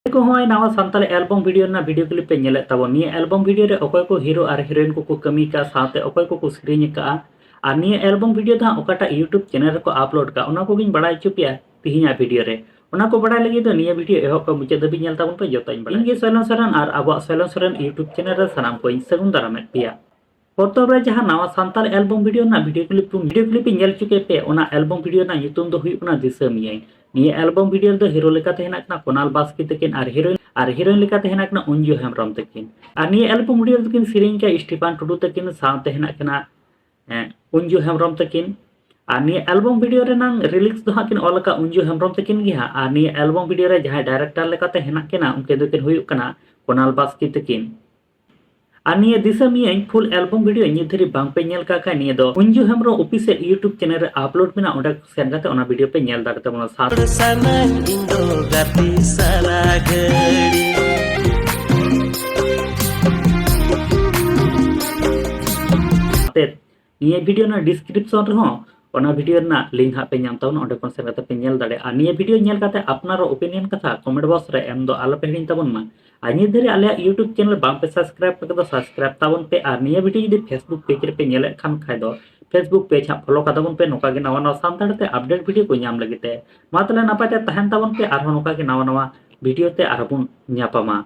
को होय नावा सान्ताली album video ना वीडियो क्लिप पे नेले ताबन निया एल्बम वीडियो रे अकय को हीरो और हीरोइन को कमी का साथे अकय को सेरेñ का और निया एल्बम वीडियो दा ओकाटा यूट्यूब चैनल रे को अपलोड का ओना को गिन बड़ा चुपिया तिहिना वीडियो रे ओना को बड़ा लगी तो निया वीडियो एहो को मुचे दबी नेल ताबन पे जोताइन बड़ा इंगे सैलन सरन और आबो सैलन सरन यूट्यूब चैनल रे सनाम को इन सगुन दारामेट पिया प्रथम रे जहां नावा सान्ताल एल्बम वीडियो ना वीडियो क्लिप नेल चुके पे ओना एल्बम वीडियो ना ᱧᱩᱛᱩᱢ ᱫᱚ ᱦᱩᱭᱩᱜ ᱠᱟᱱᱟ ᱫᱤᱥᱟᱹᱢᱤᱭᱟᱹᱧ निया एल्बम वीडियो ᱫᱚ हीरो लेकाते हेना कना कोनाल बास्की तकिन और हीरोइन लेकाते हेना कना उंजू हेम्ब्रम तकिन और निया एल्बम वीडियो तकिन सेरेñ का स्टीफान टुडू तकिन साथे हेना कना उंजू हेम्ब्रम तकिन और निया एल्बम वीडियो रे नांग रिलिक्स दो हाकिन ऑलका उंजू हेम्ब्रम तकिन गिहा और निया एल्बम वीडियो रे जहां डायरेक्टर लेकाते हेना कना उनके दकिन हुयुग कना कोनाल बास्की तकिन और निया दिसमियाኝ फुल एल्बम वीडियो निधरी बांग पे नेल का का निया दो उंजू हेम्ब्रम ऑफिशियल यूट्यूब चैनल रे अपलोड मेना ओंडा सेन काते ओना वीडियो पे नेल दाड़े तबना साथ सामान इंदो गाती सारा घड़ी निया वीडियो ना डिस्क्रिप्शन रे हो ओना वीडियो ना लिंक हा पे नाम ताउन ओंडे कोन सेन काते पे नेल दाड़े आ निया वीडियो नेल काते अपनार ओपिनियन कथा कमेंट बॉक्स रे एम दो आला पे हिडिन ताबन मा आ निया धरे आले यूट्यूब चैनल बांग पे सब्सक्राइब पे दो सब्सक्राइब ताबन पे आ निया वीडियो जदि फेसबुक पेज रे पे नेले खान खाय दो फेसबुक पेज हा फॉलो का ताबन पे नोका गे नवा नवा सानताड़ ते अपडेट वीडियो को नाम लगिते मा तले नापाते तहन ताबन पे आर नोका गे नवा नवा वीडियो ते आरबुन न्यापामा।